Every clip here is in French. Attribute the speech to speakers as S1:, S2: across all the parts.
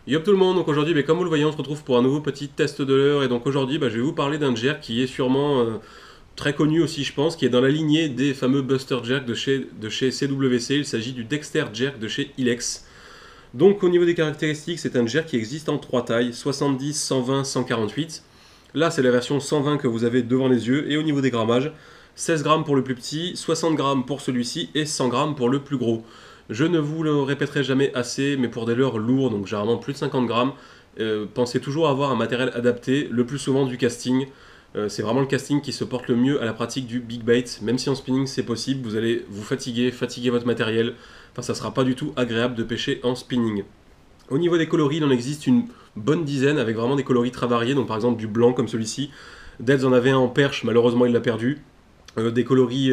S1: Yop tout le monde, donc aujourd'hui, comme vous le voyez, on se retrouve pour un nouveau petit test de l'heure. Et donc aujourd'hui, je vais vous parler d'un jerk qui est sûrement très connu aussi, je pense, qui est dans la lignée des fameux Buster Jerk de chez CWC. Il s'agit du Dexter Jerk de chez Ilex. Donc au niveau des caractéristiques, c'est un jerk qui existe en 3 tailles, 70, 120, 148. Là, c'est la version 120 que vous avez devant les yeux. Et au niveau des grammages, 16 grammes pour le plus petit, 60 grammes pour celui-ci et 100 grammes pour le plus gros. Je ne vous le répéterai jamais assez, mais pour des leurres lourds, donc généralement plus de 50 grammes, pensez toujours à avoir un matériel adapté, le plus souvent du casting. C'est vraiment le casting qui se porte le mieux à la pratique du big bait. Même si en spinning c'est possible, vous allez vous fatiguer votre matériel. Enfin, ça ne sera pas du tout agréable de pêcher en spinning. Au niveau des coloris, il en existe une bonne dizaine, avec vraiment des coloris très variés, donc par exemple du blanc comme celui-ci. Deads en avait un en perche, malheureusement il l'a perdu. Des coloris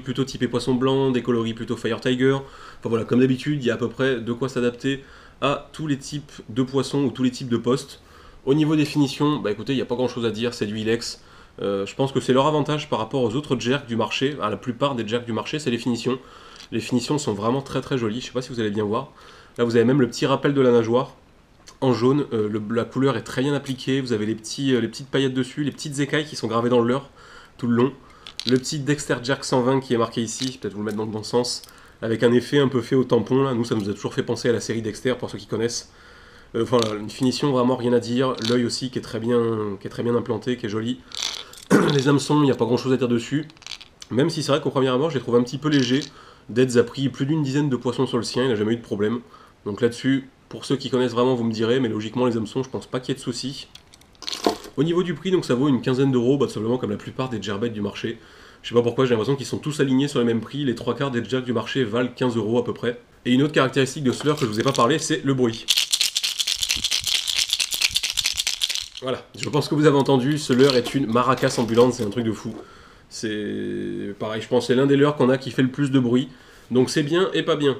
S1: plutôt typés poisson blanc, des coloris plutôt fire tiger. Enfin voilà, comme d'habitude, il y a à peu près de quoi s'adapter à tous les types de poissons ou tous les types de postes. Au niveau des finitions, écoutez, il n'y a pas grand chose à dire, c'est du Ilex. Je pense que c'est leur avantage par rapport aux autres jerks du marché. À la plupart des jerks du marché, c'est les finitions. Les finitions sont vraiment très très jolies, je ne sais pas si vous allez bien voir. Là, vous avez même le petit rappel de la nageoire en jaune. La couleur est très bien appliquée, vous avez les petites paillettes dessus, les petites écailles qui sont gravées dans le leurre tout le long. Le petit Dexter Jerk 120 qui est marqué ici, peut-être vous le mettre dans le bon sens, avec un effet un peu fait au tampon là. Nous, ça nous a toujours fait penser à la série Dexter pour ceux qui connaissent. Voilà, une finition vraiment rien à dire. L'œil aussi qui est très bien implanté, qui est joli. Les hameçons, il n'y a pas grand chose à dire dessus. Même si c'est vrai qu'au premier abord, je les trouve un petit peu légers. Deads a pris plus d'une dizaine de poissons sur le sien, il n'a jamais eu de problème. Donc là-dessus, pour ceux qui connaissent vraiment, vous me direz, mais logiquement, les hameçons, je pense pas qu'il y ait de soucis. Au niveau du prix, donc ça vaut une quinzaine d'euros, simplement comme la plupart des jerkbaits du marché. Je sais pas pourquoi, j'ai l'impression qu'ils sont tous alignés sur le même prix. Les 3/4 des jerks du marché valent 15 euros à peu près. Et une autre caractéristique de ce leurre que je vous ai pas parlé, c'est le bruit. Voilà, je pense que vous avez entendu, ce leurre est une maracas ambulante, c'est un truc de fou. C'est pareil, je pense que c'est l'un des leurres qu'on a qui fait le plus de bruit. Donc c'est bien et pas bien.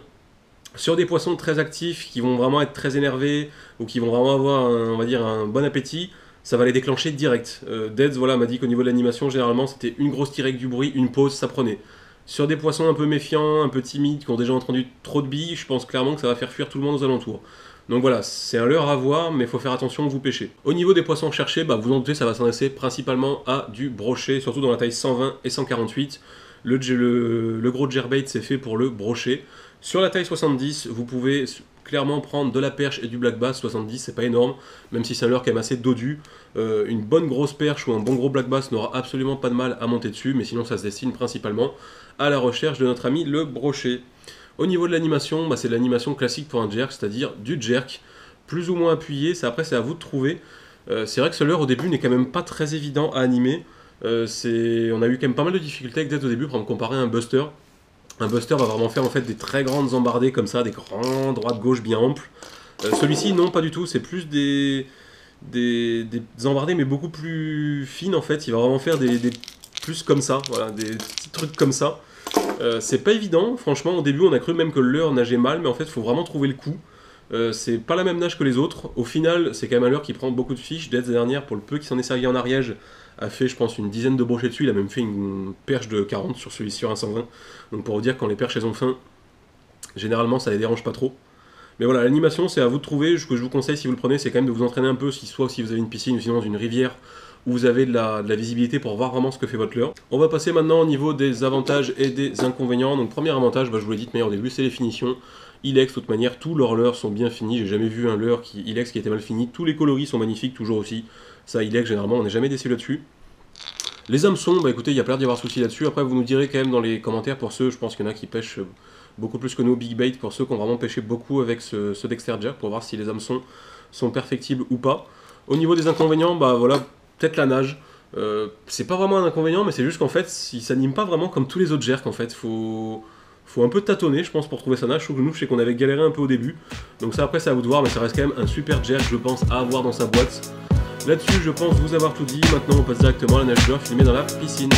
S1: Sur des poissons très actifs, qui vont vraiment être très énervés, ou qui vont vraiment avoir, on va dire, un bon appétit, ça va les déclencher direct. Deads voilà, m'a dit qu'au niveau de l'animation, généralement, c'était une grosse tirée avec du bruit, une pause, ça prenait. Sur des poissons un peu méfiants, un peu timides, qui ont déjà entendu trop de billes, je pense clairement que ça va faire fuir tout le monde aux alentours. Donc voilà, c'est un leurre à voir, mais il faut faire attention où vous pêchez. Au niveau des poissons cherchés, vous en doutez, ça va s'adresser principalement à du brochet, surtout dans la taille 120 et 148. Le gros jerkbait, c'est fait pour le brochet. Sur la taille 70, vous pouvez clairement prendre de la perche et du black bass. 70, c'est pas énorme, même si c'est un leurre quand même assez dodu. Une bonne grosse perche ou un bon gros black bass n'aura absolument pas de mal à monter dessus, mais sinon ça se destine principalement à la recherche de notre ami le brochet. Au niveau de l'animation, c'est l'animation classique pour un jerk, c'est-à-dire du jerk, plus ou moins appuyé, après c'est à vous de trouver. C'est vrai que ce leurre au début n'est quand même pas très évident à animer. On a eu quand même pas mal de difficultés avec Deads au début, pour me comparer à un Buster. Un Buster va vraiment faire en fait des très grandes embardées comme ça, des grands droite-gauche bien amples. Celui-ci, non, pas du tout, c'est plus des embardées mais beaucoup plus fines en fait. Il va vraiment faire des plus comme ça, voilà, des petits trucs comme ça. C'est pas évident, franchement, au début on a cru même que le leurre nageait mal, mais en fait il faut vraiment trouver le coup. C'est pas la même nage que les autres. Au final, c'est quand même un leurre qui prend beaucoup de fiches. Deads dernière, pour le peu qui s'en est servi en Ariège, a fait, je pense, une dizaine de brochets dessus. Il a même fait une perche de 40 sur celui-ci sur un 120. Donc pour vous dire, quand les perches elles ont faim, généralement ça les dérange pas trop. Mais voilà, l'animation, c'est à vous de trouver. Ce que je vous conseille, si vous le prenez, c'est quand même de vous entraîner un peu, soit si vous avez une piscine ou sinon dans une rivière, où vous avez de la visibilité pour voir vraiment ce que fait votre leurre. On va passer maintenant au niveau des avantages et des inconvénients. Donc premier avantage, je vous l'ai dit de manière au début, c'est les finitions. Ilex, de toute manière, tous leurs leurres sont bien finis. J'ai jamais vu un leurre Ilex qui était mal fini. Tous les coloris sont magnifiques, toujours aussi. Ça, Ilex, généralement, on n'est jamais déçu là-dessus. Les hameçons, écoutez, il y a plein d'y avoir souci là-dessus. Après, vous nous direz quand même dans les commentaires, pour ceux, je pense qu'il y en a qui pêchent beaucoup plus que nous, big bait, pour ceux qui ont vraiment pêché beaucoup avec ce Dexter Jerk, pour voir si les hameçons sont perfectibles ou pas. Au niveau des inconvénients, voilà, peut-être la nage. C'est pas vraiment un inconvénient, mais c'est juste qu'en fait, il s'anime pas vraiment comme tous les autres jerks, en fait. Faut un peu tâtonner, je pense, pour trouver sa nage. Je trouve que nous, je sais qu'on avait galéré un peu au début. Donc ça, après, c'est à vous de voir, mais ça reste quand même un super jerk, je pense, à avoir dans sa boîte. Là-dessus, je pense vous avoir tout dit. Maintenant, on passe directement à la nage filmée dans la piscine.